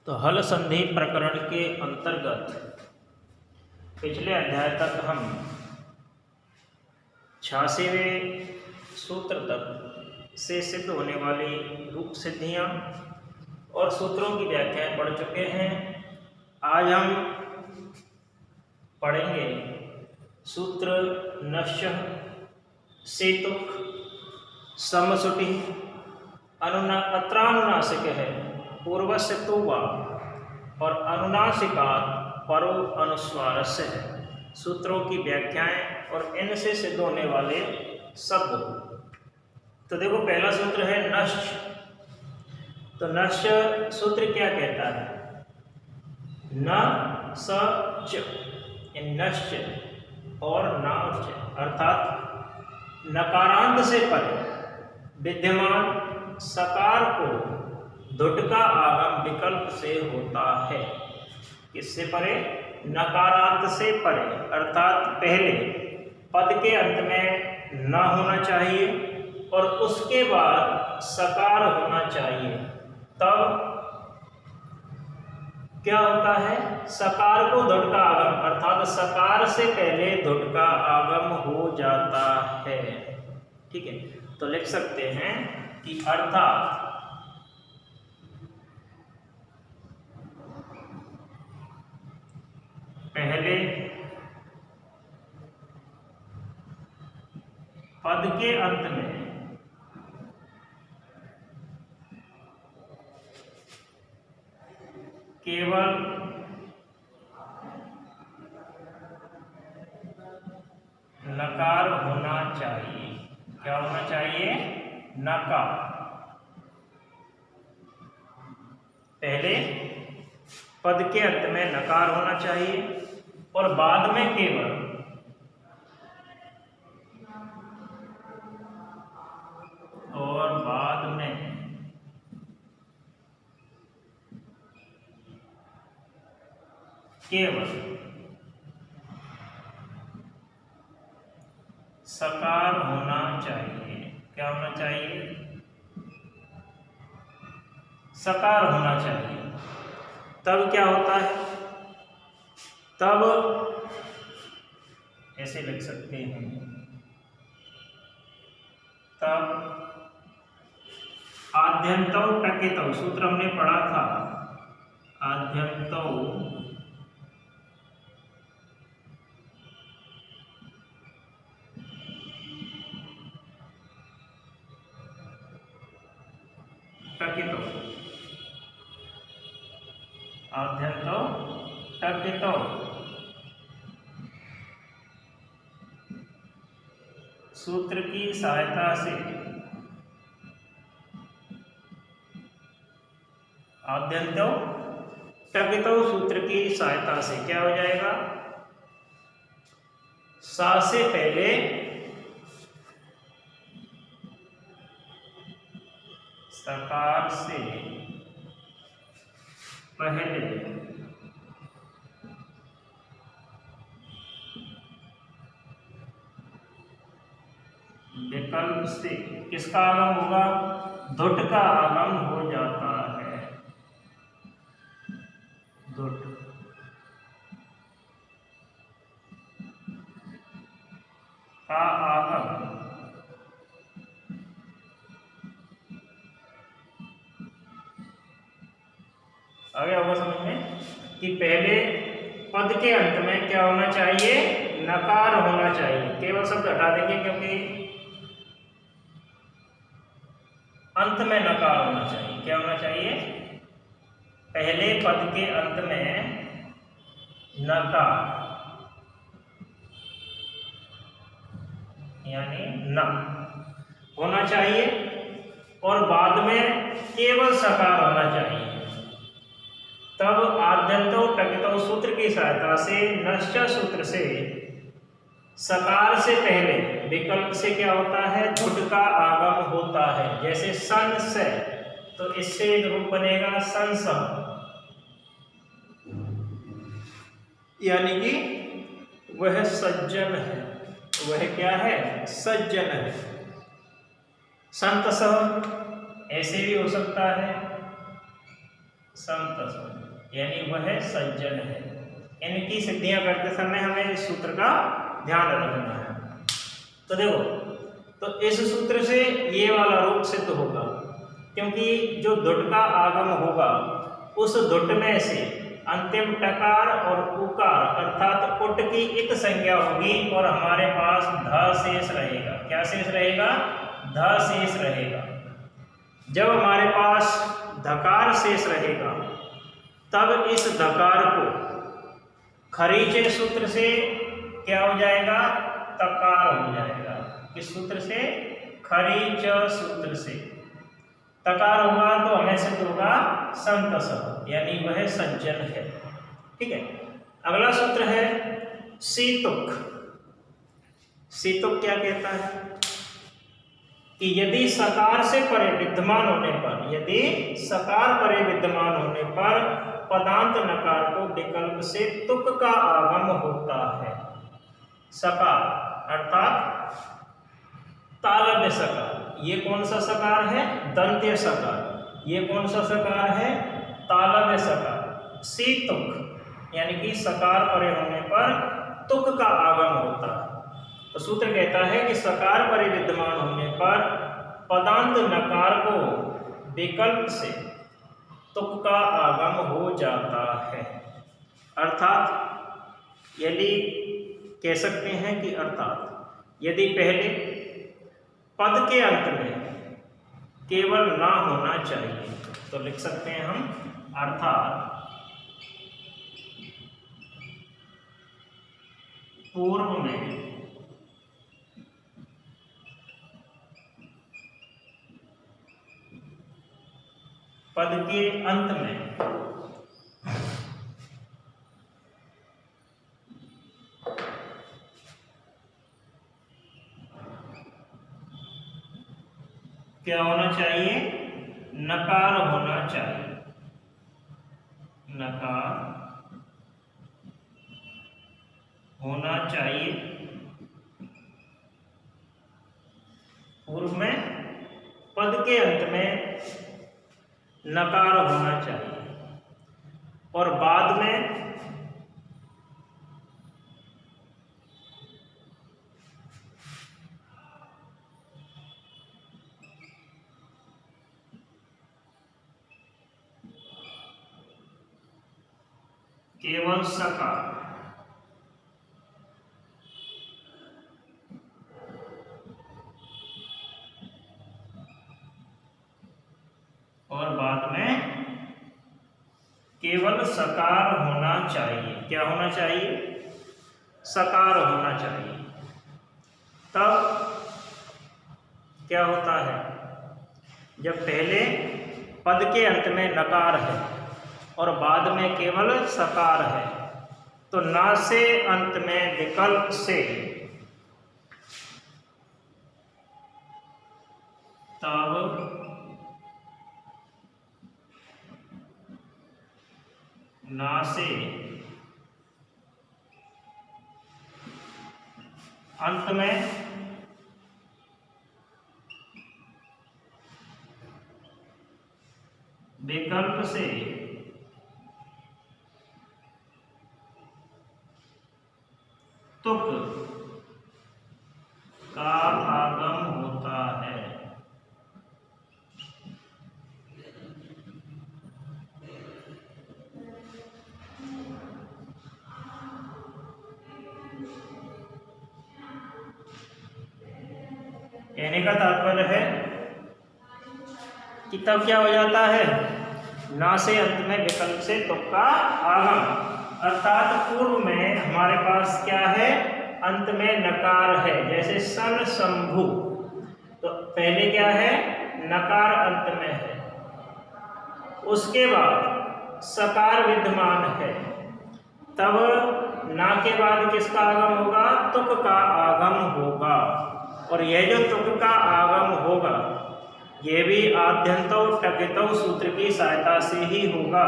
तो हल संधि प्रकरण के अंतर्गत पिछले अध्याय तक हम 86वें सूत्र तक से सिद्ध होने वाली रूप सिद्धियां और सूत्रों की व्याख्याएं पढ़ चुके हैं। आज हम पढ़ेंगे सूत्र नश्य, सेतुक, समसुटि, अत्रानुनासिक है, पूर्वस्य तो वा और अनुनासिकात परो अनुस्वारस्य है। सूत्रों की व्याख्याएं और इनसे सिद्ध होने वाले शब्द। तो देखो, पहला सूत्र है नश्य। तो नश्य सूत्र क्या कहता है? न स च, नश्य और नाच अर्थात नकारांत से परे विद्यमान सकार को धुट का आगम विकल्प से होता है। किससे परे? नकारांत से परे, अर्थात पहले पद के अंत में न होना चाहिए और उसके बाद सकार होना चाहिए। तब क्या होता है? सकार को धुट का आगम, अर्थात सकार से पहले धुट का आगम हो जाता है। ठीक है, तो लिख सकते हैं कि अर्थात पहले पद के अंत में केवल नकार होना चाहिए। क्या होना चाहिए? नकार। पहले पद के अंत में नकार होना चाहिए और बाद में केवल सकार होना चाहिए। क्या होना चाहिए? सकार होना चाहिए। तब क्या होता है? तब ऐसे लिख सकते हैं, तब आद्यंतौ टकितौ, सूत्र हमने पढ़ा था, आद्यंतौ टकितौ, आद्यंतौ टकितौ सूत्र की सहायता से, आद्यंतौ टकितौ सूत्र की सहायता से क्या हो जाएगा? सा से पहले सकार से पहले विकल्प से किसका आगम होगा? धुट का आगम हो जाता है। धुट का आगम आगे होगा समझ में कि पहले पद के अंत में क्या होना चाहिए? नकार होना चाहिए। केवल शब्द हटा देंगे क्योंकि अंत में नकार होना चाहिए। क्या होना चाहिए? पहले पद के अंत में नकार यानी न होना चाहिए और बाद में केवल सकार होना चाहिए। तब आद्यंतौ टकितौ सूत्र की सहायता से नश्य सूत्र से सकार से पहले विकल्प से क्या होता है? धुट का आगम होता है। जैसे सन से, तो इससे रूप बनेगा संस, यानी कि वह सज्जन है। वह क्या है? सज्जन है। संतस ऐसे भी हो सकता है, समतस यानी वह सज्जन है। इनकी सिद्धियां करते समय हमें इस सूत्र का ध्यान रखना है। तो देखो, तो इस सूत्र से ये वाला रूप सिद्ध होगा, क्योंकि जो दुट का आगम होगा उस दुट में से अंतिम टकार और उकार अर्थात उट की इत संज्ञा होगी और हमारे पास ध शेष रहेगा। क्या शेष रहेगा? ध शेष रहेगा। जब हमारे पास धकार शेष रहेगा तब इस धकार को खरीचे सूत्र से क्या हो जाएगा? तकार हो जाएगा। किस सूत्र से? खरीच सूत्र से तकार होगा तो हमें सिद्ध होगा संतस, यानी वह सज्जन है। ठीक है। अगला सूत्र है सीतुक। सीतुक क्या कहता है कि यदि सकार से परे विद्यमान होने पर, यदि सकार परे विद्यमान होने पर पदांत नकार को विकल्प से तुक का आगम होता है। सकार अर्थात तालव्य सकार, ये कौन सा सकार है? दंत्य सकार। ये कौन सा सकार है? तालव्य सकार। सीतुक यानी कि सकार परे होने पर तुक का आगम होता है। तो सूत्र कहता है कि सकार परे विद्यमान होने पर पदांत नकार को विकल्प से तुक का आगम हो जाता है। अर्थात यदि कह सकते हैं कि अर्थात यदि पहले पद के अंत में केवल ना होना चाहिए तो लिख सकते हैं हम अर्थात पूर्व में पद के अंत में क्या होना चाहिए? नकार होना चाहिए। नकार होना चाहिए पूर्व में, पद के अंत में नकार होना चाहिए और बाद में केवल सकार। और बाद में केवल सकार होना चाहिए। क्या होना चाहिए? सकार होना चाहिए। तब क्या होता है? जब पहले पद के अंत में नकार है और बाद में केवल सकार है तो ना से अंत में विकल्प से तब ना से अंत में विकल्प से तुक का आगम होता है। कहने का तात्पर्य है कि तब क्या हो जाता है? ना से अंत में विकल्प से तुक का आगम, अर्थात पूर्व में हमारे पास क्या है? अंत में नकार है, जैसे सन शंभु, तो पहले क्या है? नकार अंत में है, उसके बाद सकार विद्यमान है, तब ना के बाद किसका आगम होगा? तुक का आगम होगा। और यह जो तुक का आगम होगा यह भी आद्यंतो टकितो सूत्र की सहायता से ही होगा।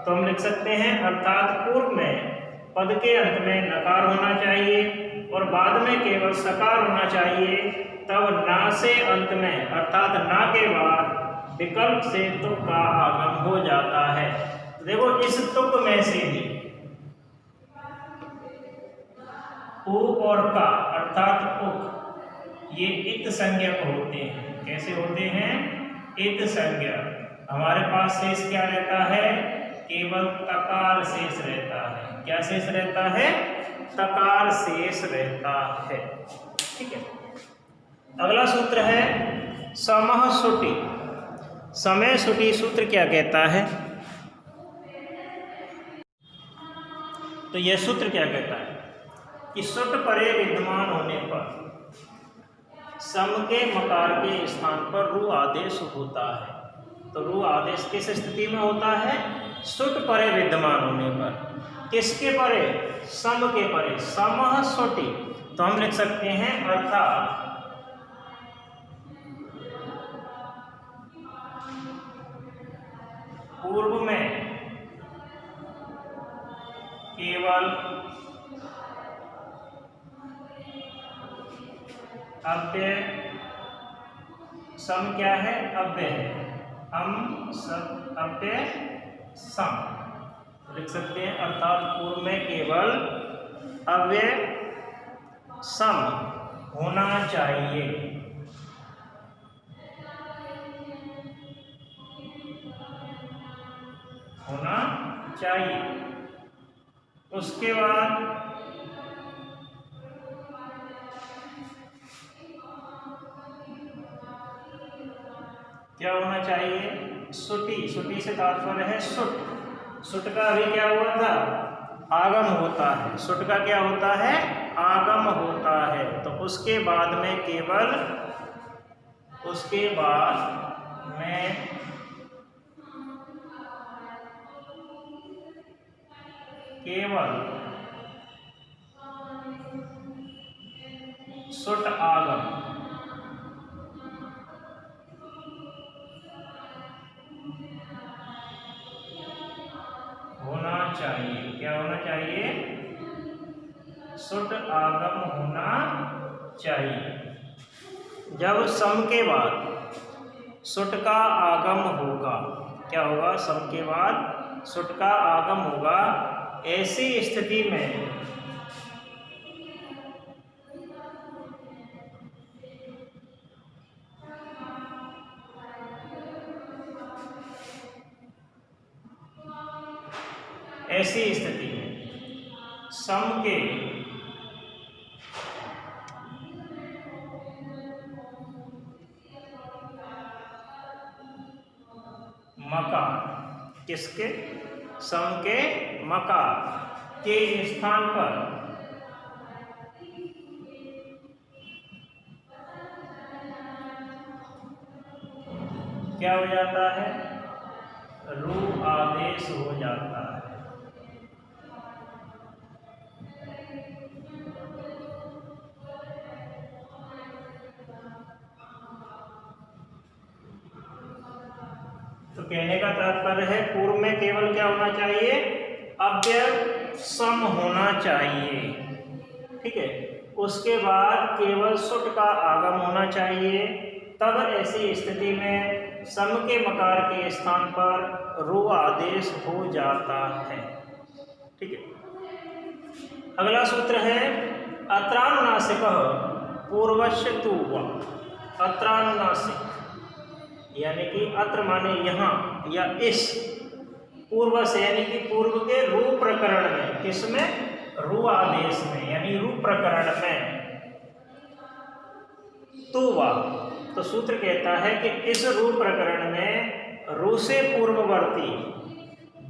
तो हम लिख सकते हैं अर्थात पूर्व में पद के अंत में नकार होना चाहिए और बाद में केवल सकार होना चाहिए, तब ना से अंत में अर्थात ना के बाद विकल्प से तुक का आगम हो जाता है। तो देखो इस तुक में से भी उ और का अर्थात उक ये इत संज्ञक होते हैं। कैसे होते हैं? इत संज्ञक। हमारे पास शेष क्या रहता है? केवल तकार शेष रहता है। क्या शेष रहता है? तकार शेष रहता है। ठीक है। अगला सूत्र है समः सुटि। समय सुटि सूत्र क्या कहता है? तो यह सूत्र क्या कहता है कि सुट परे विद्यमान होने पर सम के मकार के स्थान पर रु आदेश होता है। तो रु आदेश किस स्थिति में होता है? सुट परे विद्यमान होने पर। किसके परे? सम के परे। समः सुटि। तो हम लिख सकते हैं अर्थात पूर्व में केवल अव्यय सम क्या है? अव्यय है। हम सब अव्यय सम लिख सकते हैं अर्थात पूर्व में केवल अव्यय सम होना चाहिए। होना चाहिए। उसके बाद क्या होना चाहिए? सुटि। सुटि से तात्पर्य है सुट। सुट का अभी क्या हुआ था? आगम होता है। सुट का क्या होता है? आगम होता है। तो उसके बाद में केवल सुट आगम होना चाहिए। क्या होना चाहिए? सुट आगम होना चाहिए। जब सम के बाद सुट का आगम होगा, क्या होगा? सम के बाद सुट का आगम होगा। ऐसी स्थिति में सम के मकार, किसके? सम के मकार के स्थान पर क्या हो जाता है? रु आदेश हो जाता है। तो कहने का तात्पर्य है पूर्व में केवल क्या होना चाहिए? अव्यय सम होना चाहिए। ठीक है। उसके बाद केवल सुट का आगम होना चाहिए। तब ऐसी स्थिति में सम के मकार के स्थान पर रु आदेश हो जाता है। ठीक है। अगला सूत्र है अत्रानुनासिकः पूर्वस्य तु वा। अत्रानुनासिक यानी कि अत्र माने यहाँ या इस पूर्व से यानी कि पूर्व के रु प्रकरण में। किसमें? रु आदेश में यानी रु प्रकरण में। तु वा। तो सूत्र कहता है कि इस रु प्रकरण में रु से पूर्ववर्ती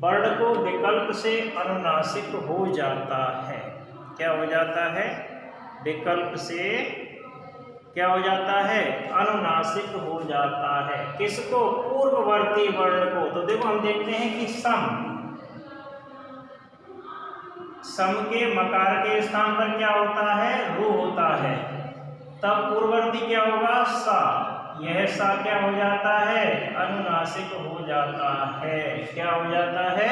वर्ण को विकल्प से अनुनासिक हो जाता है। क्या हो जाता है? विकल्प से क्या हो जाता है? अनुनासिक हो जाता है। किसको? पूर्ववर्ती वर्ण को। तो देखो हम देखते हैं कि सम के मकार के स्थान पर क्या होता है? रु होता है। तब पूर्ववर्ती क्या होगा? सा। यह सा क्या हो जाता है? अनुनासिक हो जाता है। क्या हो जाता है?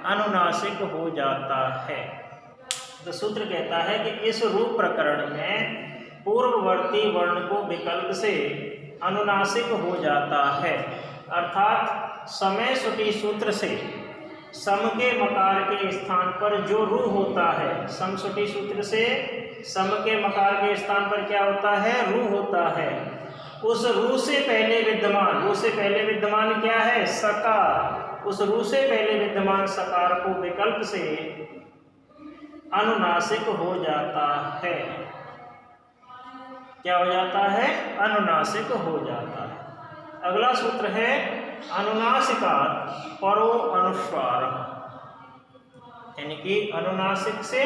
अनुनासिक हो जाता है। तो सूत्र कहता है कि इस रु प्रकरण में पूर्ववर्ती वर्ण को विकल्प से अनुनासिक हो जाता है। अर्थात समय श्रुति सूत्र से सम के मकार के स्थान पर जो रू होता है, सम श्रुति सूत्र से सम के मकार के स्थान पर क्या होता है, रू होता है। उस रू से पहले विद्यमान, रू से पहले विद्यमान क्या है, सकार। उस रू से पहले विद्यमान सकार को विकल्प से अनुनासिक हो जाता है। क्या हो जाता है, अनुनासिक हो जाता है। अगला सूत्र है अनुनासिकात् परो अनुस्वार, यानी कि अनुनासिक से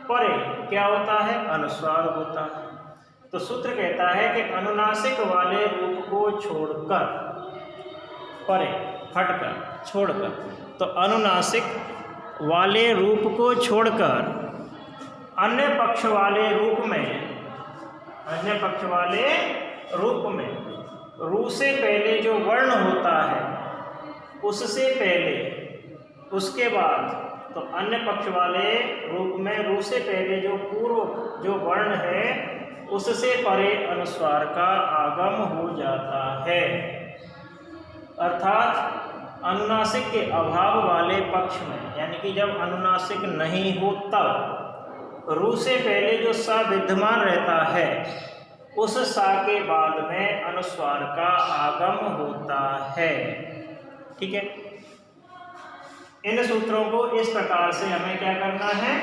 परे क्या होता है, अनुस्वार होता है। तो सूत्र कहता है कि अनुनासिक वाले रूप को छोड़कर, परे हटकर, छोड़कर, तो अनुनासिक वाले रूप को छोड़कर अन्य पक्ष वाले रूप में, अन्य पक्ष वाले रूप में रू से पहले जो वर्ण होता है उससे पहले, उसके बाद, तो अन्य पक्ष वाले रूप में रू से पहले जो पूर्व जो वर्ण है उससे परे अनुस्वार का आगम हो जाता है। अर्थात अनुनासिक के अभाव वाले पक्ष में, यानी कि जब अनुनासिक नहीं हो तब रू से पहले जो सा विद्यमान रहता है उस सा के बाद में अनुस्वार का आगम होता है। ठीक है, इन सूत्रों को इस प्रकार से हमें क्या करना है,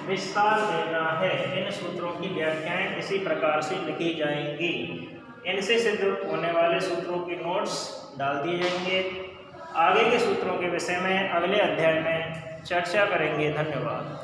विस्तार देना है। इन सूत्रों की व्याख्याएं इसी प्रकार से लिखी जाएंगी। इनसे सिद्ध होने वाले सूत्रों की नोट्स डाल दिए जाएंगे। आगे के सूत्रों के विषय में अगले अध्याय में चर्चा करेंगे। धन्यवाद।